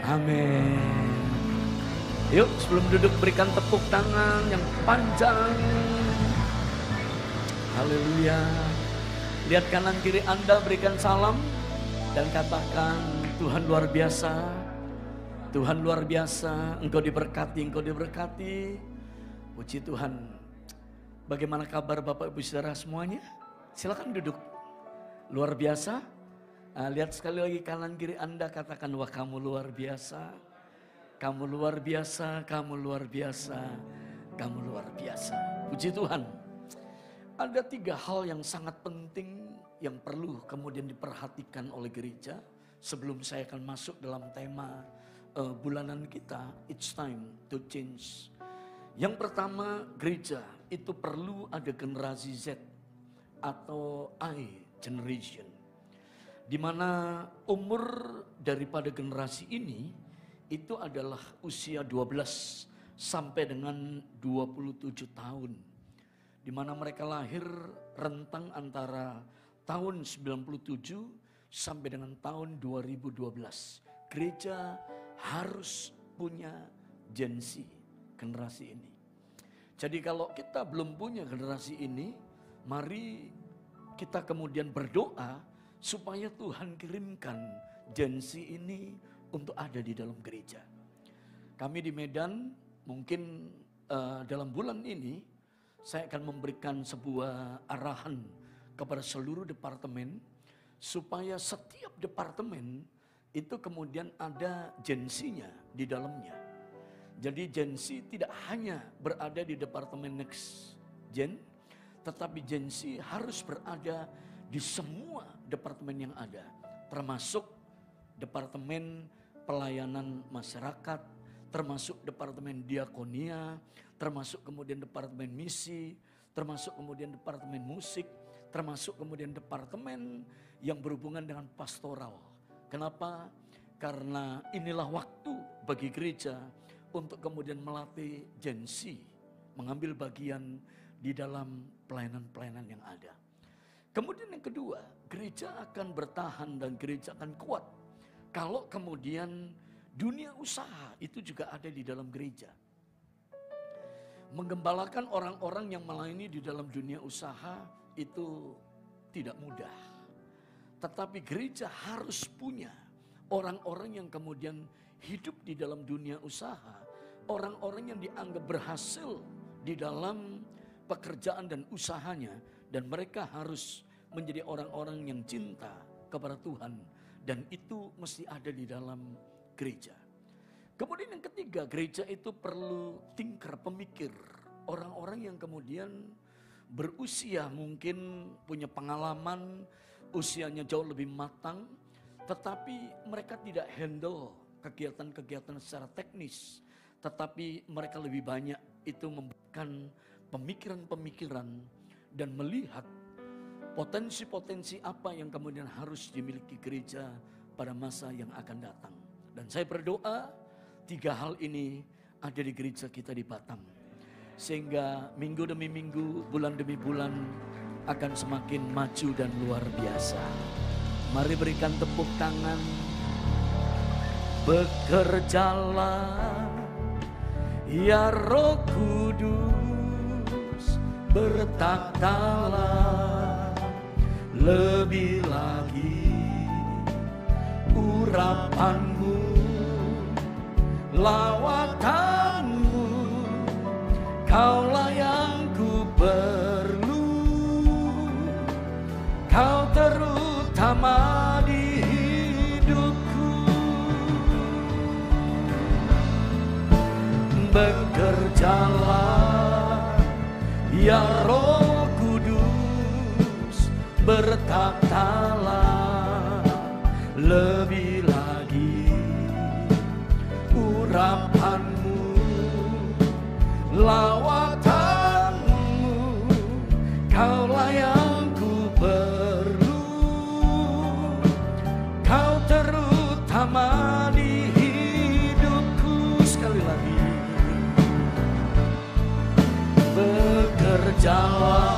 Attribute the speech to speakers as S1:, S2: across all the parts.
S1: Amin. Yuk sebelum duduk berikan tepuk tangan yang panjang. Haleluya. Lihat kanan kiri Anda, berikan salam dan katakan, Tuhan luar biasa. Tuhan luar biasa, Engkau diberkati, Engkau diberkati. Puji Tuhan. Bagaimana kabar Bapak Ibu Saudara semuanya? Silakan duduk. Luar biasa. Lihat sekali lagi kanan kiri Anda, katakan, wah kamu luar biasa. Kamu luar biasa, kamu luar biasa, kamu luar biasa. Puji Tuhan. Ada 3 hal yang sangat penting yang perlu kemudian diperhatikan oleh gereja sebelum saya akan masuk dalam tema bulanan kita, It's Time to Change. Yang pertama, gereja itu perlu ada generasi Z atau I generation. Di mana umur daripada generasi ini itu adalah usia 12 sampai dengan 27 tahun. Di mana mereka lahir rentang antara tahun 97 sampai dengan tahun 2012. Gereja harus punya Gen Z, generasi ini. Jadi kalau kita belum punya generasi ini, mari kita kemudian berdoa supaya Tuhan kirimkan Gen Z ini untuk ada di dalam gereja. Kami di Medan mungkin dalam bulan ini saya akan memberikan sebuah arahan kepada seluruh departemen supaya setiap departemen itu kemudian ada Gen Z-nya di dalamnya. Jadi Gen Z tidak hanya berada di departemen Next Gen, tetapi Gen Z harus berada di semua departemen yang ada, termasuk departemen pelayanan masyarakat, termasuk departemen diakonia, termasuk kemudian departemen misi, termasuk kemudian departemen musik, termasuk kemudian departemen yang berhubungan dengan pastoral. Kenapa? Karena inilah waktu bagi gereja untuk kemudian melatih Gen Z, mengambil bagian di dalam pelayanan-pelayanan yang ada. Kemudian yang kedua, gereja akan bertahan dan gereja akan kuat kalau kemudian dunia usaha itu juga ada di dalam gereja. Menggembalakan orang-orang yang melayani di dalam dunia usaha itu tidak mudah. Tetapi gereja harus punya orang-orang yang kemudian hidup di dalam dunia usaha. Orang-orang yang dianggap berhasil di dalam pekerjaan dan usahanya. Dan mereka harus menjadi orang-orang yang cinta kepada Tuhan. Dan itu mesti ada di dalam gereja. Kemudian yang ketiga, gereja itu perlu thinker, pemikir. Orang-orang yang kemudian berusia mungkin punya pengalaman, usianya jauh lebih matang. Tetapi mereka tidak handle kegiatan-kegiatan secara teknis. Tetapi mereka lebih banyak itu memberikan pemikiran-pemikiran dan melihat potensi-potensi apa yang kemudian harus dimiliki gereja pada masa yang akan datang. Dan saya berdoa 3 hal ini ada di gereja kita di Batam. Sehingga minggu demi minggu, bulan demi bulan akan semakin maju dan luar biasa. Mari berikan tepuk tangan. Bekerjalah ya Roh Kudus, bertakhtalah lebih lagi, urapanmu, lawatanmu, kaulah yang ku perlu, kau terutama di hidupku. Bekerjalah ya Roh Kudus, bertakhtalah lebih lagi, urapanmu, lawatanmu, kaulah yang ku perlu, kau terutama di hidupku. Sekali lagi. Bekerjalah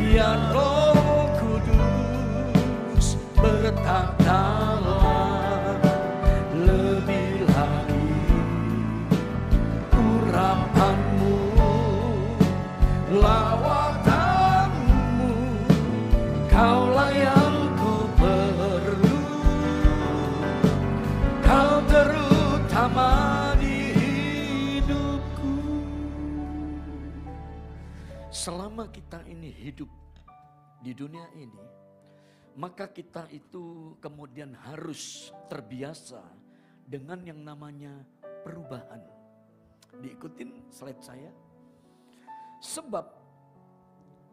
S1: ya Roh Kudus, bertakhtalah selama kita ini hidup di dunia ini, maka kita itu kemudian harus terbiasa dengan yang namanya perubahan. Diikutin slide saya. Sebab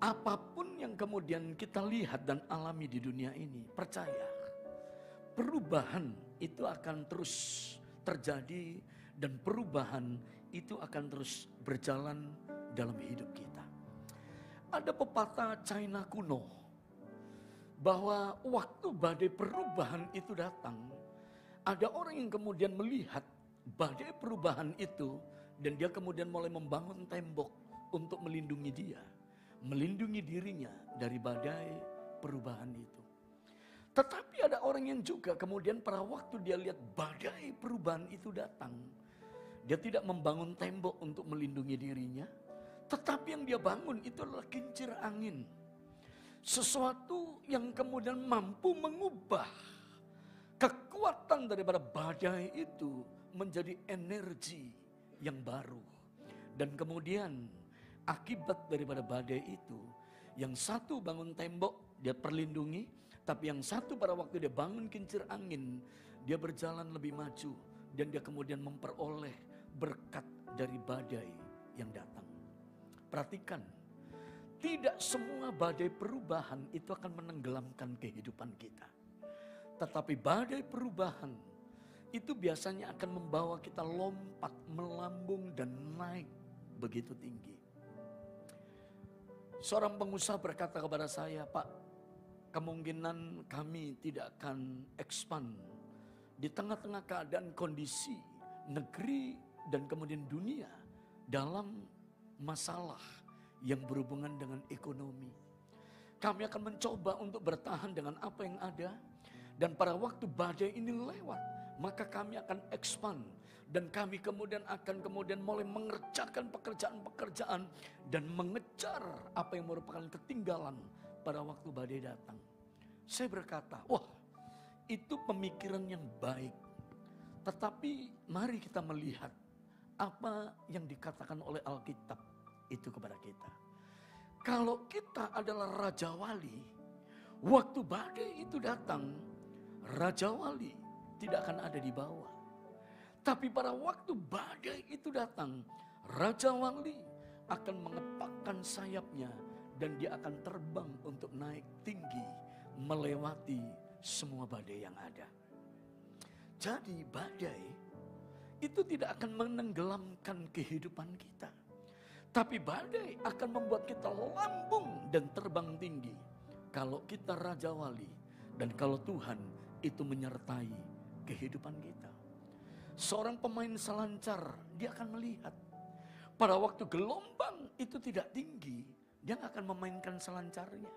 S1: apapun yang kemudian kita lihat dan alami di dunia ini, percaya perubahan itu akan terus terjadi dan perubahan itu akan terus berjalan dalam hidup kita. Ada pepatah China kuno bahwa waktu badai perubahan itu datang, ada orang yang kemudian melihat badai perubahan itu dan dia kemudian mulai membangun tembok untuk melindungi dia, melindungi dirinya dari badai perubahan itu. Tetapi ada orang yang juga kemudian pada waktu dia lihat badai perubahan itu datang, dia tidak membangun tembok untuk melindungi dirinya, tetapi yang dia bangun itu adalah kincir angin. Sesuatu yang kemudian mampu mengubah kekuatan daripada badai itu menjadi energi yang baru. Dan kemudian akibat daripada badai itu, yang satu bangun tembok, dia perlindungi. Tapi yang satu pada waktu dia bangun kincir angin, dia berjalan lebih maju. Dan dia kemudian memperoleh berkat dari badai yang datang. Perhatikan, tidak semua badai perubahan itu akan menenggelamkan kehidupan kita. Tetapi badai perubahan itu biasanya akan membawa kita lompat, melambung dan naik begitu tinggi. Seorang pengusaha berkata kepada saya, "Pak, kemungkinan kami tidak akan expand di tengah-tengah keadaan kondisi negeri dan kemudian dunia dalam masalah yang berhubungan dengan ekonomi. Kami akan mencoba untuk bertahan dengan apa yang ada dan pada waktu badai ini lewat, maka kami akan expand dan kami kemudian akan mulai mengerjakan pekerjaan-pekerjaan dan mengejar apa yang merupakan ketinggalan pada waktu badai datang." Saya berkata, wah, itu pemikiran yang baik. Tetapi mari kita melihat apa yang dikatakan oleh Alkitab itu kepada kita. Kalau kita adalah Raja Wali, waktu badai itu datang, Raja Wali tidak akan ada di bawah. Tapi pada waktu badai itu datang, Raja Wali akan mengepakkan sayapnya dan dia akan terbang untuk naik tinggi, melewati semua badai yang ada. Jadi badai itu tidak akan menenggelamkan kehidupan kita. Tapi badai akan membuat kita lambung dan terbang tinggi. Kalau kita Raja Wali dan kalau Tuhan itu menyertai kehidupan kita. Seorang pemain selancar, dia akan melihat pada waktu gelombang itu tidak tinggi, dia nggak akan memainkan selancarnya.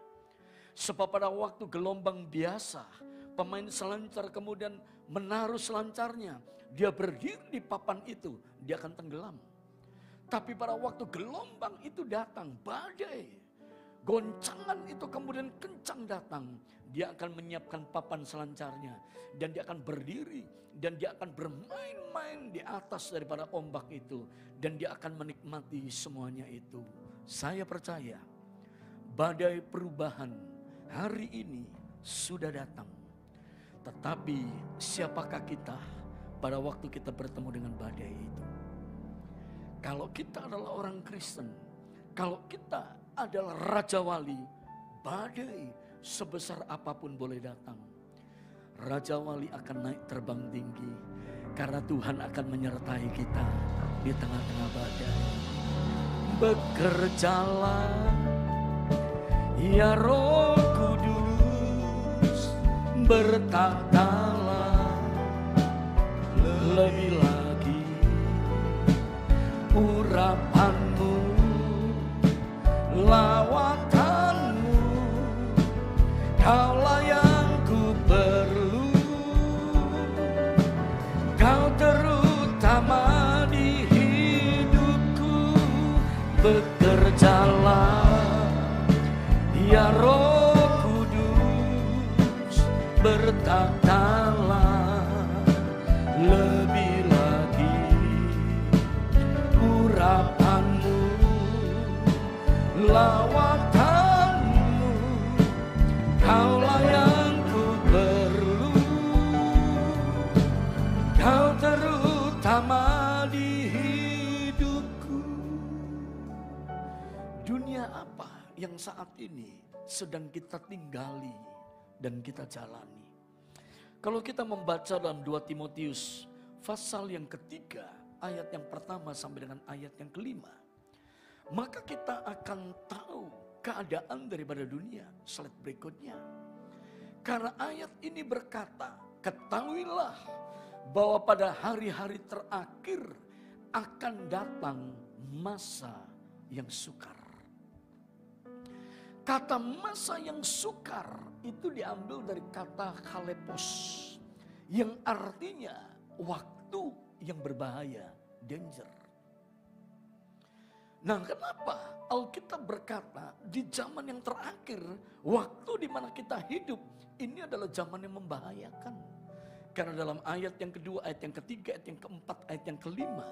S1: Sebab pada waktu gelombang biasa, pemain selancar kemudian menaruh selancarnya, dia berdiri di papan itu, dia akan tenggelam. Tapi pada waktu gelombang itu datang, badai, goncangan itu kemudian kencang datang, dia akan menyiapkan papan selancarnya dan dia akan berdiri dan dia akan bermain-main di atas daripada ombak itu dan dia akan menikmati semuanya itu. Saya percaya badai perubahan hari ini sudah datang. Tetapi siapakah kita pada waktu kita bertemu dengan badai itu? Kalau kita adalah orang Kristen, kalau kita adalah Raja Wali, badai sebesar apapun boleh datang. Raja Wali akan naik terbang tinggi karena Tuhan akan menyertai kita di tengah-tengah badai. Bekerjalah ya Roh Kudus, bertahtalah lebih lagi, urapanmu, lawatanmu, kaulah yang ku perlu, kau terutama di hidupku. Bekerjalah ya Roh Kudus, bertahtalah lebih lagi, urapanmu, lawan yang saat ini sedang kita tinggali dan kita jalani. Kalau kita membaca dalam 2 Timotius pasal yang ketiga, ayat yang pertama sampai dengan ayat yang kelima, maka kita akan tahu keadaan daripada dunia. Slide berikutnya. Karena ayat ini berkata, ketahuilah bahwa pada hari-hari terakhir akan datang masa yang sukar. Kata masa yang sukar itu diambil dari kata kalepos, yang artinya waktu yang berbahaya, danger. Nah, kenapa Alkitab berkata di zaman yang terakhir, waktu di mana kita hidup, ini adalah zaman yang membahayakan. Karena dalam ayat yang kedua, ayat yang ketiga, ayat yang keempat, ayat yang kelima,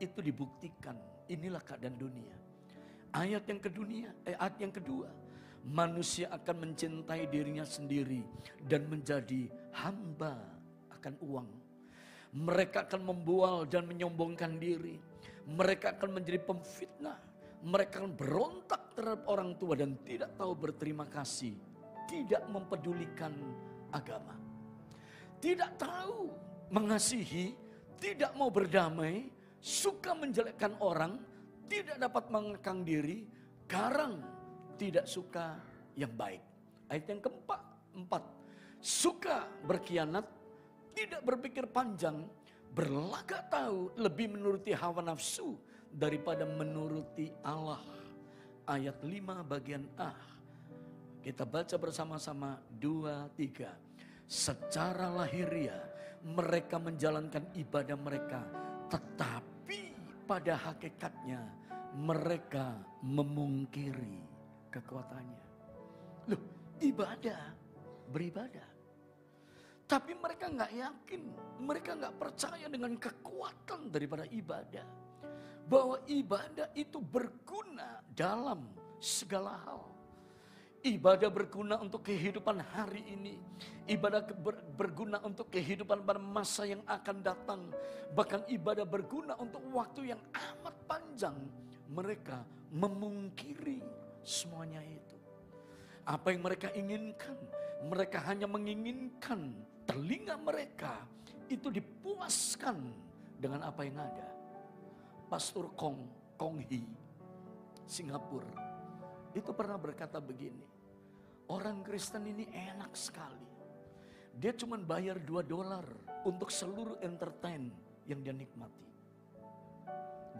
S1: itu dibuktikan. Inilah keadaan dunia. Ayat yang kedua, manusia akan mencintai dirinya sendiri dan menjadi hamba akan uang. Mereka akan membual dan menyombongkan diri. Mereka akan menjadi pemfitnah. Mereka akan berontak terhadap orang tua dan tidak tahu berterima kasih. Tidak mempedulikan agama. Tidak tahu mengasihi, tidak mau berdamai, suka menjelekkan orang, tidak dapat mengekang diri, garang, tidak suka yang baik. Ayat yang keempat, suka berkhianat, tidak berpikir panjang, berlagak tahu, lebih menuruti hawa nafsu daripada menuruti Allah. Ayat 5 bagian A. Kita baca bersama-sama 2, 3. Secara lahiriah mereka menjalankan ibadah mereka, tetapi pada hakikatnya mereka memungkiri kekuatannya. Loh, beribadah. Tapi mereka nggak yakin, mereka nggak percaya dengan kekuatan daripada ibadah. Bahwa ibadah itu berguna dalam segala hal. Ibadah berguna untuk kehidupan hari ini. Ibadah berguna untuk kehidupan pada masa yang akan datang. Bahkan ibadah berguna untuk waktu yang amat panjang. Mereka memungkiri semuanya itu. Apa yang mereka inginkan? Mereka hanya menginginkan telinga mereka itu dipuaskan dengan apa yang ada. Pastor Kong Hee, Singapura, itu pernah berkata begini. Orang Kristen ini enak sekali. Dia cuma bayar $2 untuk seluruh entertain yang dia nikmati.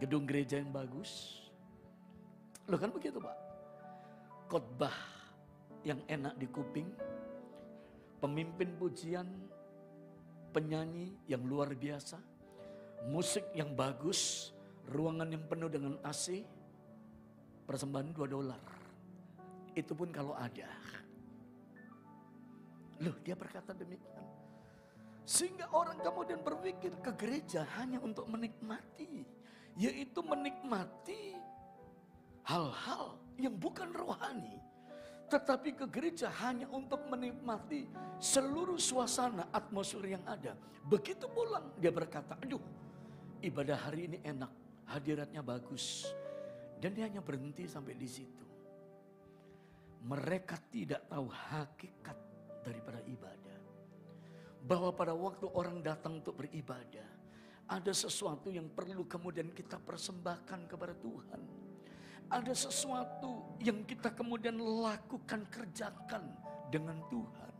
S1: Gedung gereja yang bagus. Loh kan begitu Pak. Khotbah yang enak di kuping. Pemimpin pujian, penyanyi yang luar biasa. Musik yang bagus. Ruangan yang penuh dengan AC. Persembahan $2. Itu pun kalau ada. Loh, dia berkata demikian. Sehingga orang kemudian berpikir ke gereja hanya untuk menikmati. Yaitu menikmati hal-hal yang bukan rohani. Tetapi ke gereja hanya untuk menikmati seluruh suasana atmosfer yang ada. Begitu pulang dia berkata, aduh ibadah hari ini enak, hadiratnya bagus. Dan dia hanya berhenti sampai di situ. Mereka tidak tahu hakikat daripada ibadah. Bahwa pada waktu orang datang untuk beribadah, ada sesuatu yang perlu kemudian kita persembahkan kepada Tuhan. Ada sesuatu yang kita kemudian lakukan, kerjakan dengan Tuhan.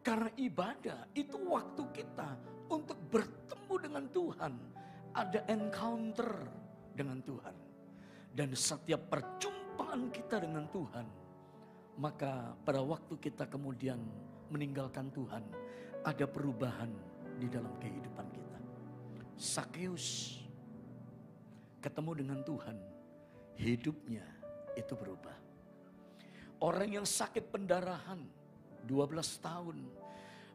S1: Karena ibadah itu waktu kita untuk bertemu dengan Tuhan. Ada encounter dengan Tuhan. Dan setiap perjumpaan kita dengan Tuhan, maka pada waktu kita kemudian meninggalkan Tuhan, ada perubahan di dalam kehidupan kita. Sakeus ketemu dengan Tuhan, hidupnya itu berubah. Orang yang sakit pendarahan 12 tahun,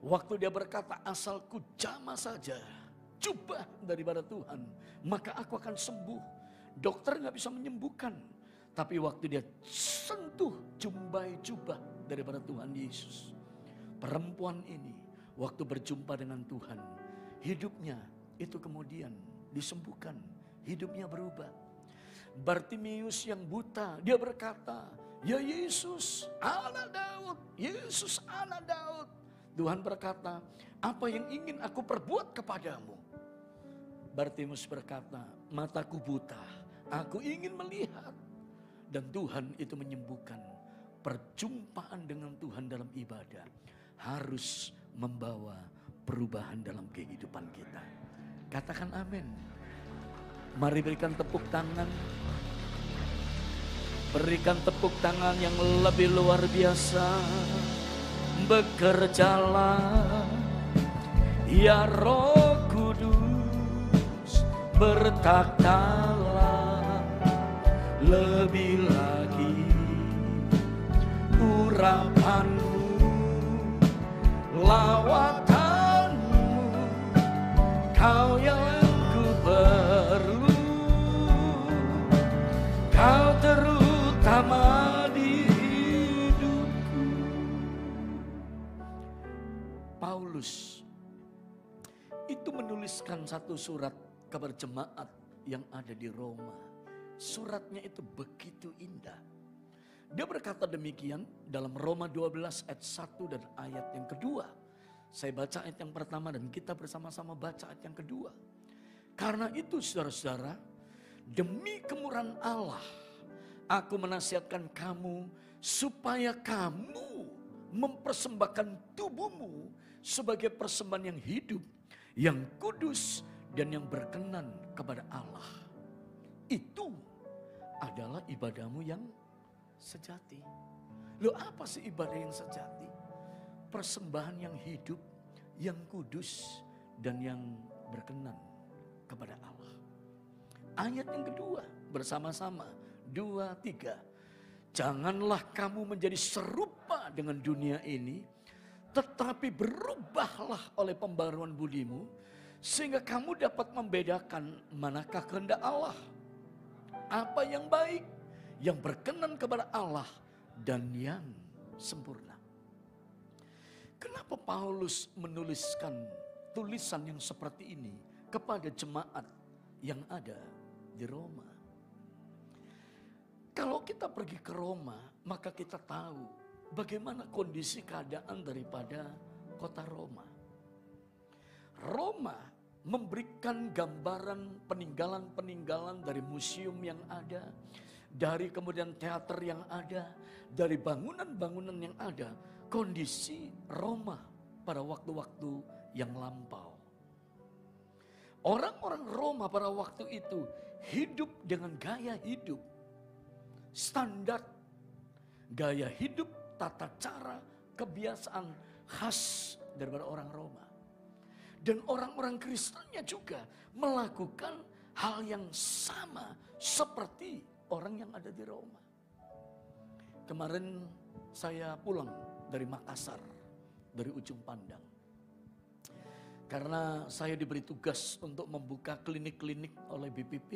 S1: waktu dia berkata asalku jamah saja, jubah daripada Tuhan, maka aku akan sembuh. Dokter gak bisa menyembuhkan. Tapi waktu dia sentuh jumbai jubah daripada Tuhan Yesus. Perempuan ini waktu berjumpa dengan Tuhan, hidupnya itu kemudian disembuhkan. Hidupnya berubah. Bartimeus yang buta, dia berkata, Ya Yesus, anak Daud, Yesus anak Daud. Tuhan berkata, apa yang ingin aku perbuat kepadamu? Bartimeus berkata, mataku buta, aku ingin melihat. Dan Tuhan itu menyembuhkan. Perjumpaan dengan Tuhan dalam ibadah harus membawa perubahan dalam kehidupan kita. Katakan amin. Mari berikan tepuk tangan. Berikan tepuk tangan yang lebih luar biasa. Bekerjalah ya Roh Kudus, bertakhtalah lebih lagi. Urapanmu, lawatanmu, kau yang ku perlu, kau terutama di hidupku. Paulus itu menuliskan satu surat kepada jemaat yang ada di Roma. Suratnya itu begitu indah. Dia berkata demikian dalam Roma 12 ayat 1 dan ayat yang kedua. Saya baca ayat yang pertama dan kita bersama-sama baca ayat yang kedua. Karena itu saudara-saudara, demi kemurahan Allah, aku menasihatkan kamu supaya kamu mempersembahkan tubuhmu sebagai persembahan yang hidup, yang kudus dan yang berkenan kepada Allah. Itu adalah ibadahmu yang sejati. Loh, apa sih ibadah yang sejati? Persembahan yang hidup, yang kudus dan yang berkenan kepada Allah. Ayat yang kedua bersama-sama 2, 3. Janganlah kamu menjadi serupa dengan dunia ini, tetapi berubahlah oleh pembaruan budimu, sehingga kamu dapat membedakan manakah kehendak Allah, apa yang baik, yang berkenan kepada Allah, dan yang sempurna. Kenapa Paulus menuliskan tulisan yang seperti ini kepada jemaat yang ada di Roma? Kalau kita pergi ke Roma, maka kita tahu bagaimana kondisi keadaan daripada kota Roma. Roma memberikan gambaran peninggalan-peninggalan dari museum yang ada, dari kemudian teater yang ada, dari bangunan-bangunan yang ada, kondisi Roma pada waktu-waktu yang lampau. Orang-orang Roma pada waktu itu hidup dengan gaya hidup, standar, gaya hidup, tata cara, kebiasaan khas daripada orang Roma. Dan orang-orang Kristennya juga melakukan hal yang sama seperti orang yang ada di Roma. Kemarin saya pulang dari Makassar, dari ujung pandang. Karena saya diberi tugas untuk membuka klinik-klinik oleh BPP.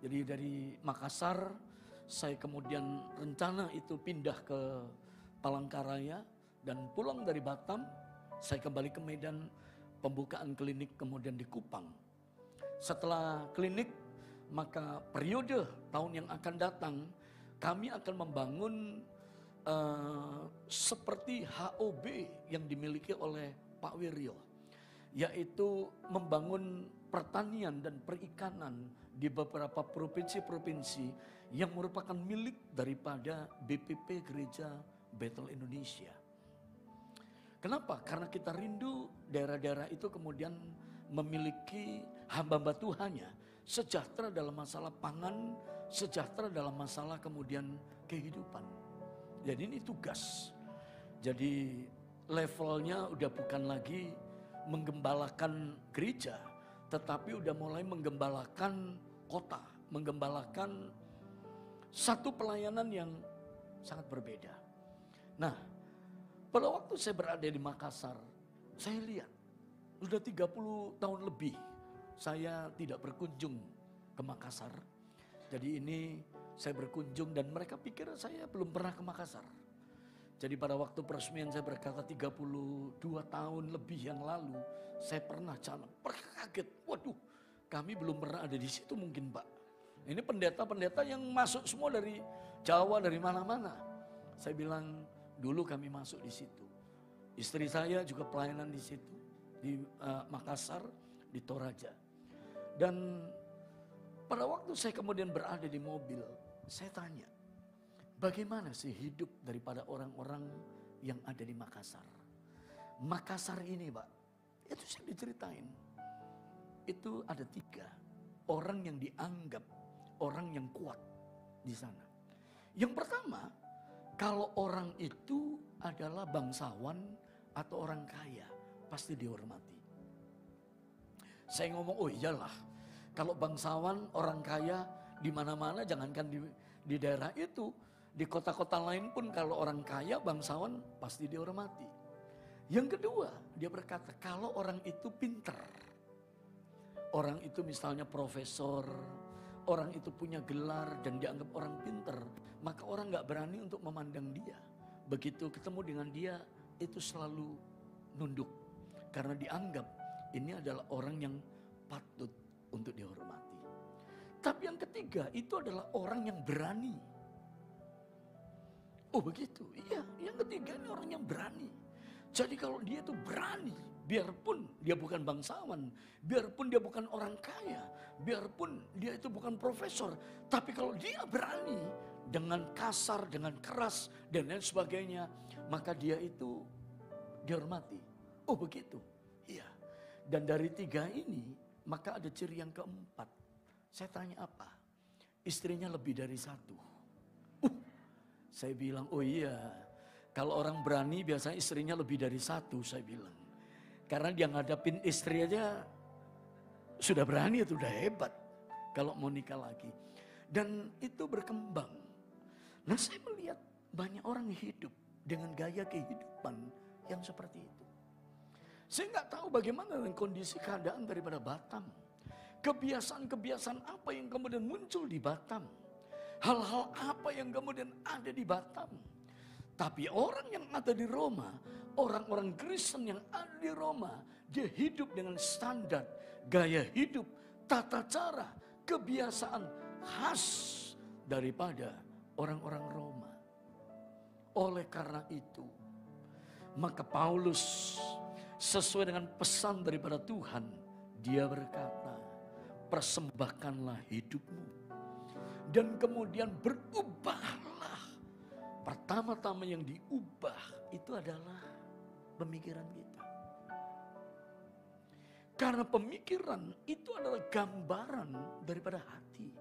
S1: Jadi dari Makassar saya kemudian rencana itu pindah ke Palangkaraya. Dan pulang dari Batam saya kembali ke Medan, pembukaan klinik kemudian di Kupang. Setelah klinik, maka periode tahun yang akan datang kami akan membangun seperti HOB yang dimiliki oleh Pak Wiryo, yaitu membangun pertanian dan perikanan di beberapa provinsi-provinsi yang merupakan milik daripada BPP Gereja Bethel Indonesia. Kenapa? Karena kita rindu daerah-daerah itu kemudian memiliki hamba-hamba Tuhannya, sejahtera dalam masalah pangan, sejahtera dalam masalah kemudian kehidupan. Jadi ini tugas. Jadi levelnya udah bukan lagi menggembalakan gereja, tetapi udah mulai menggembalakan kota, menggembalakan satu pelayanan yang sangat berbeda. Nah, pada waktu saya berada di Makassar, saya lihat sudah 30 tahun lebih saya tidak berkunjung ke Makassar. Jadi ini saya berkunjung dan mereka pikir saya belum pernah ke Makassar. Jadi pada waktu peresmian saya berkata 32 tahun lebih yang lalu saya pernah jalan. Mereka kaget, waduh kami belum pernah ada di situ mungkin Pak. Ini pendeta-pendeta yang masuk semua dari Jawa, dari mana-mana. Saya bilang, dulu kami masuk di situ. Istri saya juga pelayanan di situ, di Makassar, di Toraja. Dan pada waktu saya kemudian berada di mobil, saya tanya, bagaimana sih hidup daripada orang-orang yang ada di Makassar? Makassar ini, Pak, itu saya diceritain. Itu ada 3 orang yang dianggap orang yang kuat di sana. Yang pertama, kalau orang itu adalah bangsawan atau orang kaya, pasti dihormati. Saya ngomong, oh iyalah, kalau bangsawan, orang kaya di mana-mana, jangankan di daerah itu, di kota-kota lain pun kalau orang kaya, bangsawan pasti dihormati. Yang kedua, dia berkata, kalau orang itu pinter, orang itu misalnya profesor, orang itu punya gelar dan dianggap orang pinter, maka orang gak berani untuk memandang dia. Begitu ketemu dengan dia, itu selalu nunduk. Karena dianggap ini adalah orang yang patut untuk dihormati. Tapi yang ketiga, itu adalah orang yang berani. Oh begitu, iya, yang ketiga ini orang yang berani. Jadi kalau dia itu berani, biarpun dia bukan bangsawan, biarpun dia bukan orang kaya, biarpun dia itu bukan profesor, tapi kalau dia berani dengan kasar, dengan keras, dan lain sebagainya, maka dia itu dihormati. Oh begitu, iya. Dan dari 3 ini, maka ada ciri yang keempat. Saya tanya apa? Istrinya lebih dari 1. Saya bilang, oh iya, kalau orang berani biasanya istrinya lebih dari 1, saya bilang. Karena dia ngadapin istri aja sudah berani, itu udah hebat. Kalau mau nikah lagi. Dan itu berkembang. Nah saya melihat banyak orang hidup dengan gaya kehidupan yang seperti itu. Saya nggak tahu bagaimana dengan kondisi keadaan daripada Batam. Kebiasaan-kebiasaan apa yang kemudian muncul di Batam. Hal-hal apa yang kemudian ada di Batam. Tapi orang yang ada di Roma, orang-orang Kristen yang ada di Roma, dia hidup dengan standar, gaya hidup, tata cara, kebiasaan khas daripada orang-orang Roma. Oleh karena itu, maka Paulus sesuai dengan pesan daripada Tuhan, dia berkata, persembahkanlah hidupmu. Dan kemudian berubahlah. Pertama-tama yang diubah itu adalah pemikiran kita. Karena pemikiran itu adalah gambaran daripada hati.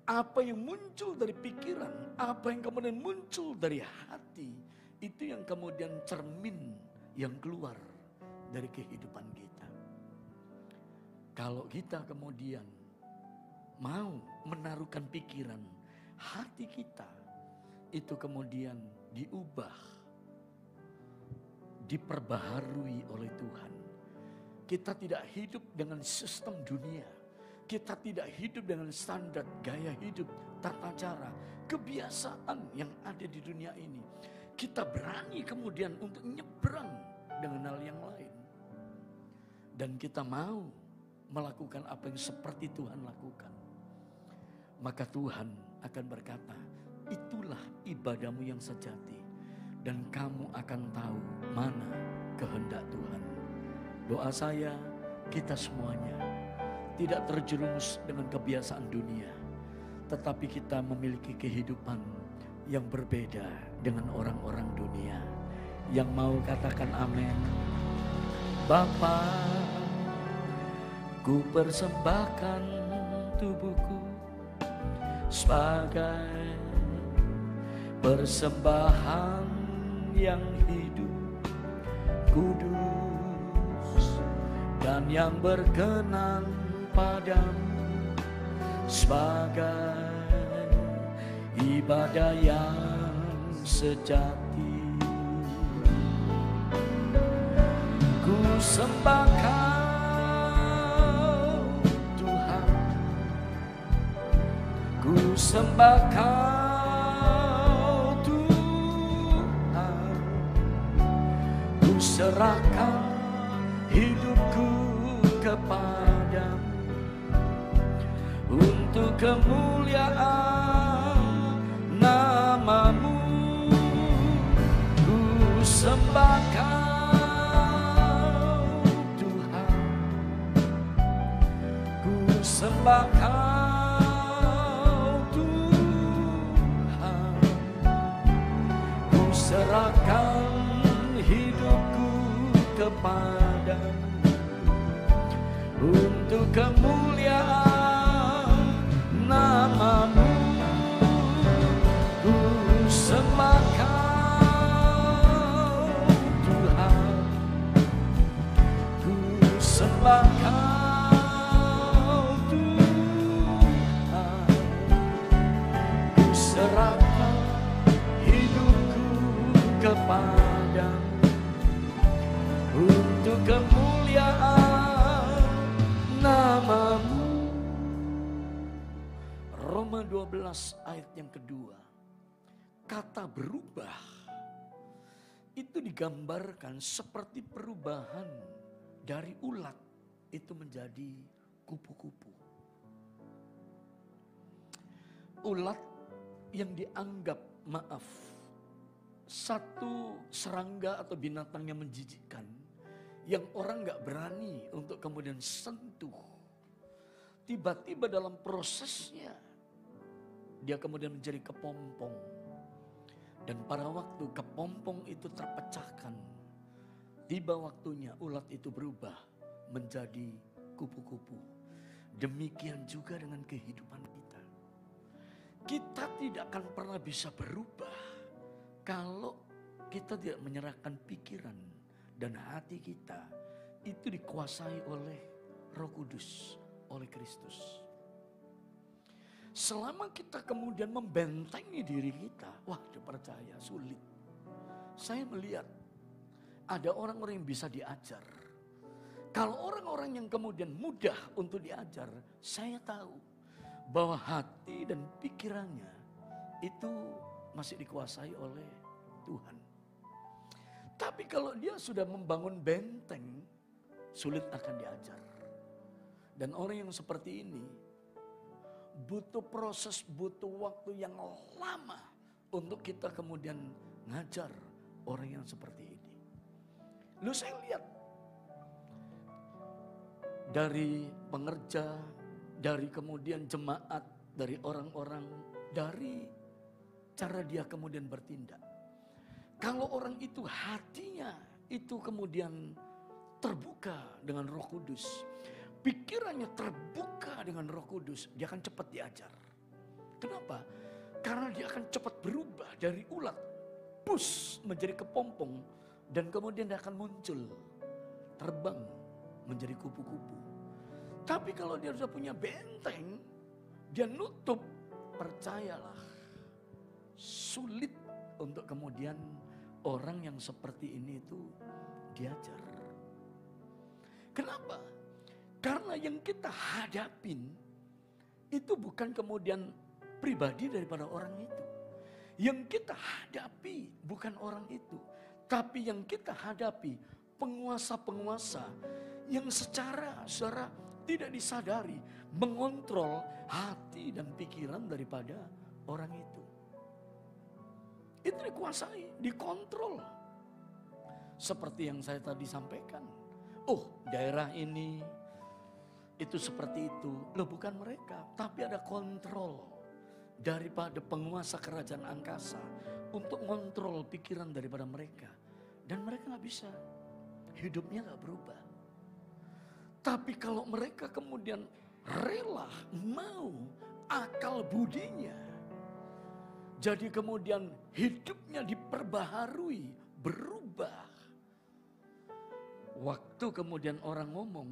S1: Apa yang muncul dari pikiran, apa yang kemudian muncul dari hati, itu yang kemudian cermin yang keluar dari kehidupan kita. Kalau kita kemudian mau menaruhkan pikiran, hati kita itu kemudian diubah, diperbaharui oleh Tuhan. Kita tidak hidup dengan sistem dunia. Kita tidak hidup dengan standar gaya hidup, tata cara, kebiasaan yang ada di dunia ini. Kita berani kemudian untuk nyebrang dengan hal yang lain. Dan kita mau melakukan apa yang seperti Tuhan lakukan. Maka Tuhan akan berkata, itulah ibadahmu yang sejati. Dan kamu akan tahu mana kehendak Tuhan. Doa saya, kita semuanya tidak terjerumus dengan kebiasaan dunia. Tetapi kita memiliki kehidupan yang berbeda dengan orang-orang dunia. Yang mau katakan amin. Bapa, ku persembahkan tubuhku sebagai persembahan yang hidup, kudus, dan yang berkenan padamu, sebagai ibadah yang sejati. Ku sembahkan ku sembah Kau Tuhan, ku serahkan hidupku kepadamu untuk kemuliaan nama sembah Kau Tuhan, ku sembah Kau Tuhan, ku serahkan hidupku kepadamu untuk kemuliaan nama-Mu. Ku sembah Kau Tuhan, ku sembah Kau Tuhan, ku serahkan hidupku kepadamu untuk kemuliaan nama-Mu. Roma 12 ayat yang kedua. Kata berubah itu digambarkan seperti perubahan dari ulat itu menjadi kupu-kupu. Ulat yang dianggap, satu serangga atau binatang yang menjijikkan, yang orang gak berani untuk kemudian sentuh. Tiba-tiba dalam prosesnya, dia kemudian menjadi kepompong. Dan pada waktu kepompong itu terpecahkan, tiba waktunya ulat itu berubah menjadi kupu-kupu. Demikian juga dengan kehidupan kita. Kita tidak akan pernah bisa berubah kalau kita tidak menyerahkan pikiran dan hati kita itu dikuasai oleh Roh Kudus, oleh Kristus. Selama kita kemudian membentengi diri kita, wah percaya sulit. Saya melihat ada orang-orang yang bisa diajar. Kalau orang-orang yang kemudian mudah untuk diajar, saya tahu bahwa hati dan pikirannya itu masih dikuasai oleh Tuhan. Tapi kalau dia sudah membangun benteng, sulit akan diajar. Dan orang yang seperti ini butuh proses, butuh waktu yang lama untuk kita kemudian ngajar orang yang seperti ini. Lalu saya lihat dari pengerja, dari kemudian jemaat, dari orang-orang, dari cara dia kemudian bertindak. Kalau orang itu hatinya itu kemudian terbuka dengan Roh Kudus, pikirannya terbuka dengan Roh Kudus, dia akan cepat diajar. Kenapa? Karena dia akan cepat berubah dari ulat, pus menjadi kepompong, dan kemudian dia akan muncul, terbang menjadi kupu-kupu. Tapi kalau dia sudah punya benteng, dia nutup, percayalah, sulit untuk kemudian orang yang seperti ini itu diajar. Kenapa? Karena yang kita hadapin itu bukan kemudian pribadi daripada orang itu. Yang kita hadapi bukan orang itu. Tapi yang kita hadapi penguasa-penguasa yang secara tidak disadari mengontrol hati dan pikiran daripada orang itu. Itu dikuasai, dikontrol. Seperti yang saya tadi sampaikan. Oh, daerah ini itu seperti itu. Loh, bukan mereka, tapi ada kontrol daripada penguasa kerajaan angkasa untuk kontrol pikiran daripada mereka. Dan mereka gak bisa, hidupnya gak berubah. Tapi kalau mereka kemudian rela, mau, akal budinya, jadi kemudian hidupnya diperbaharui, berubah. Waktu kemudian orang ngomong,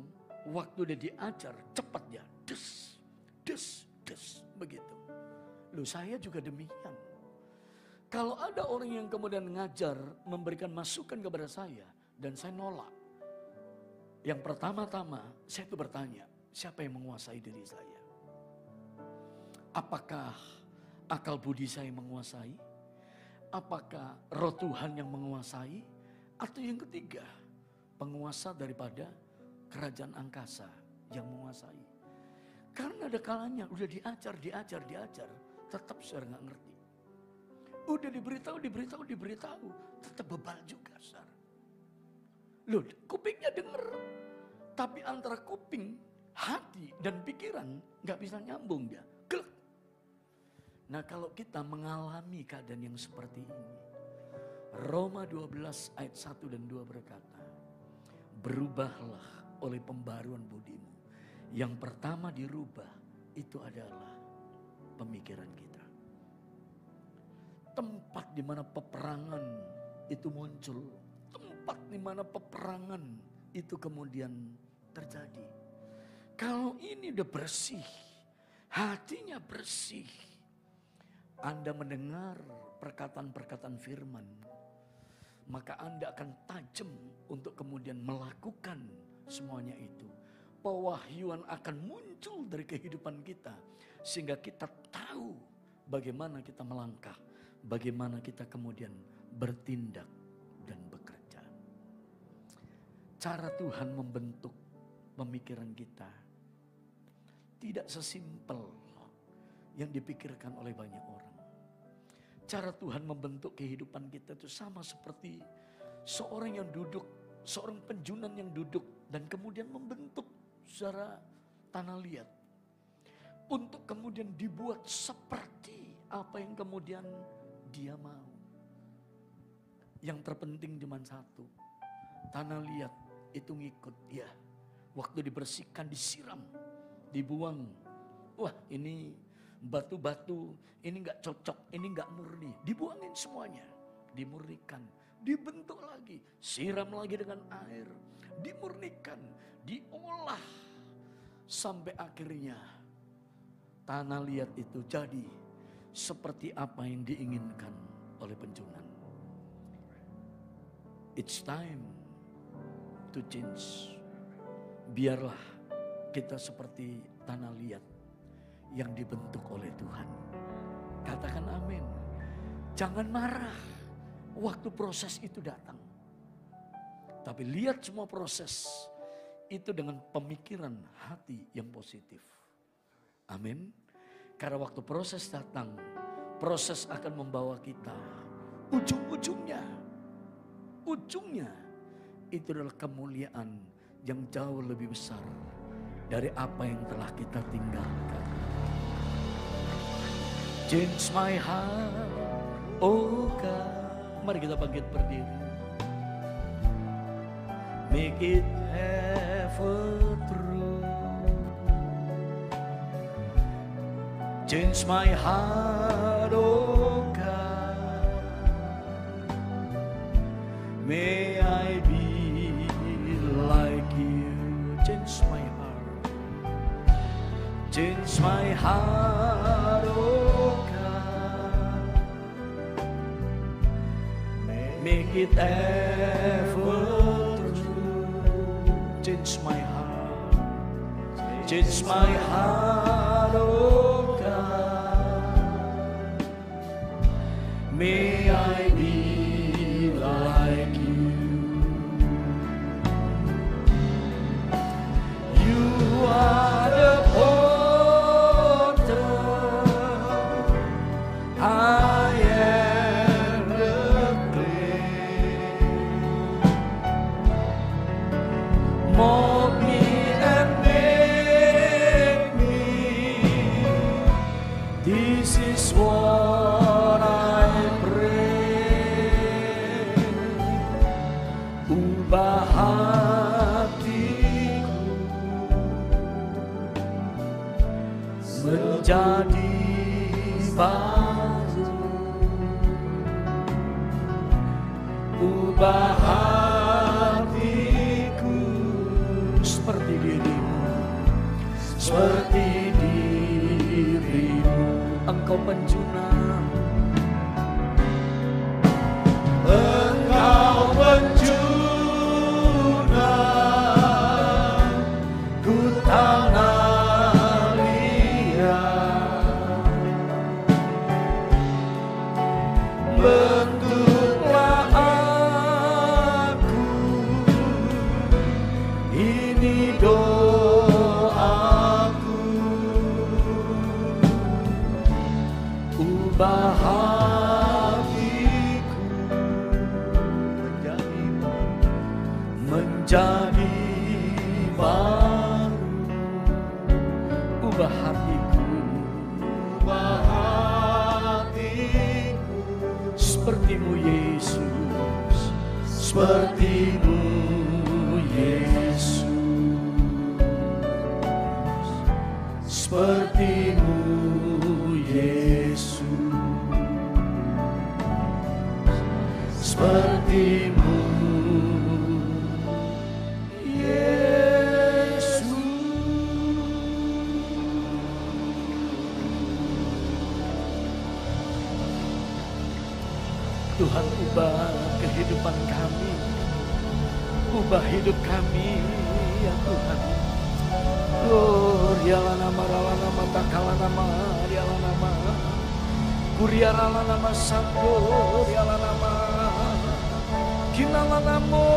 S1: waktu dia diajar, cepat dia, des, begitu. Loh, saya juga demikian. Kalau ada orang yang kemudian ngajar, memberikan masukan kepada saya, dan saya nolak. Yang pertama-tama, saya itu bertanya, siapa yang menguasai diri saya? Apakah akal budi saya menguasai? Apakah roh Tuhan yang menguasai? Atau yang ketiga, penguasa daripada kerajaan angkasa yang menguasai. Karena ada kalanya udah diajar, tetap saya nggak ngerti. Udah diberitahu. Tetap bebal juga, saudara. Loh, kupingnya denger. Tapi antara kuping, hati, dan pikiran gak bisa nyambung dia. Gelek. Nah kalau kita mengalami keadaan yang seperti ini. Roma 12 ayat 1 dan 2 berkata. Berubahlah oleh pembaruan budimu. Yang pertama dirubah itu adalah pemikiran kita. Tempat di mana peperangan itu muncul. Tempat di mana peperangan itu kemudian terjadi. Kalau ini udah bersih, hatinya bersih. Anda mendengar perkataan-perkataan firman, maka Anda akan tajam untuk kemudian melakukan semuanya itu. Pewahyuan akan muncul dari kehidupan kita. Sehingga kita tahu bagaimana kita melangkah. Bagaimana kita kemudian bertindak dan bekerja. Cara Tuhan membentuk pemikiran kita tidak sesimpel yang dipikirkan oleh banyak orang. Cara Tuhan membentuk kehidupan kita itu sama seperti seorang yang duduk, seorang penjunan yang duduk dan kemudian membentuk secara tanah liat. Untuk kemudian dibuat seperti apa yang kemudian dia mau. Yang terpenting cuma satu. Tanah liat itu ngikut dia. Waktu dibersihkan, disiram, dibuang. Wah ini batu-batu, ini gak cocok, ini gak murni. Dibuangin semuanya, dimurnikan. Dibentuk lagi, siram lagi dengan air. Dimurnikan, diolah. Sampai akhirnya tanah liat itu jadi seperti apa yang diinginkan oleh penjunan. It's time to change. Biarlah kita seperti tanah liat yang dibentuk oleh Tuhan. Katakan amin. Jangan marah waktu proses itu datang. Tapi lihat semua proses itu dengan pemikiran hati yang positif. Amin. Karena waktu proses datang, proses akan membawa kita ujung-ujungnya itu adalah kemuliaan yang jauh lebih besar dari apa yang telah kita tinggalkan. Change my heart, oh God. Mari kita bangkit berdiri. Make it ever true. Change my heart, oh God. May I be like you. Change my heart. Change my heart, oh God. Make it ever true. Change my heart. Change my heart, oh God. May I be like you. You are the potter, I am the clay. Mold me and make me. This is what I pray. Ubah hatiku menjadi baru. Ubah hatiku seperti dirimu, seperti dirimu. Engkau penjunan, engkau penjunan, ku tanah liat. Bentuklah aku, ini doaku. Ubah ubah hatiku, seperti-Mu Yesus, seperti-Mu Yesus, seperti-Mu Yesus, seperti-Mu Yesus. Tuhan, ubah kehidupan kami, ubah hidup kami ya Tuhan. Rialana maralana matakala nama, rialana nama, kuriarala nama satu, rialana nama, kinala namo,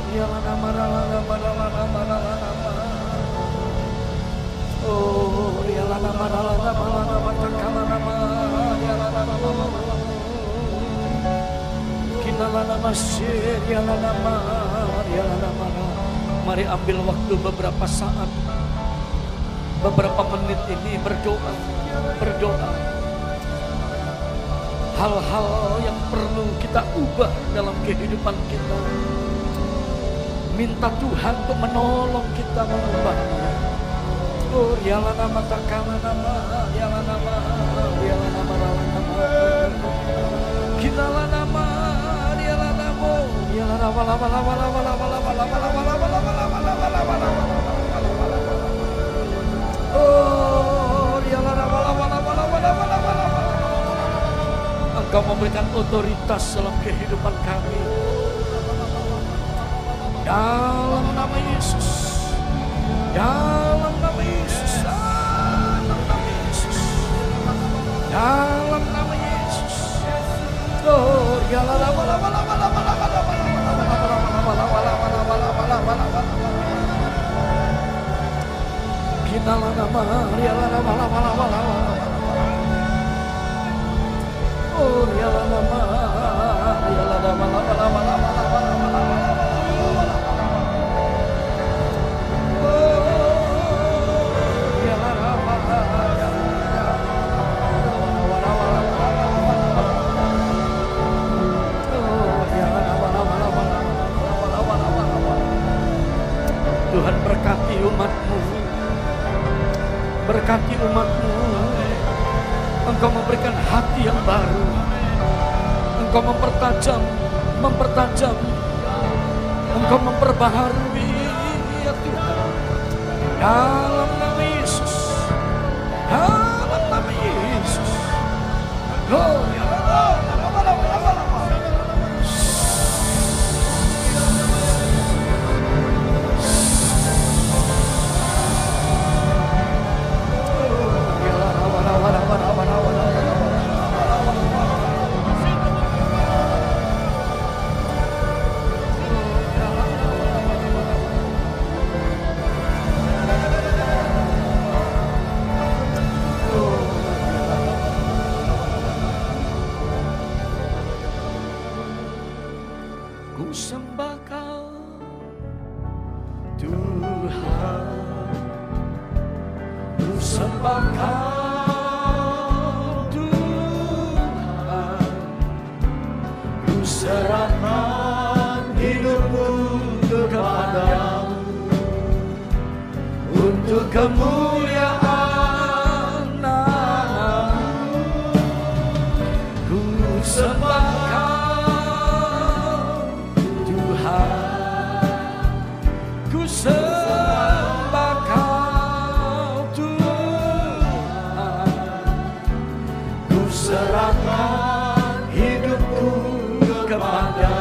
S1: rialana maralana maralana maralana nama. Oh, rialana maralana maralana matakala nama, rialana nama, kinala nama sir, rialana nama, rialana nama. Mari ambil waktu beberapa saat, beberapa menit ini berdoa, berdoa. Hal-hal yang perlu kita ubah dalam kehidupan kita. Minta Tuhan untuk menolong kita mengubahnya. Oh, riala nama takala nama, riala nama, riala nama, riala nama. Kinala nama, riala nama, riala nama, lama, lama, lama, lama, lama, lama, lama, lama, lama. Oh, Engkau memberikan otoritas dalam kehidupan kami. Dalam nama Yesus, dalam nama Yesus, dalam nama Yesus, dalam nama Yesus. Oh, kita nama, riala nama, oh riala nama, riala nama, Tuhan berkati umat-Mu, berkati umat-Mu. Engkau memberikan hati yang baru, Engkau mempertajam, Engkau memperbaharui ya Tuhan. Dalam nama Yesus, dalam nama Yesus. Oh ya Allah. Ku sembah Kau Tuhan, ku sembah Kau Tuhan, ku serahkan hidupku kepadamu untuk kemuliaan nama-Mu. Ku sembah sembah Kau Tuhan, ku serahkan hidupku kepada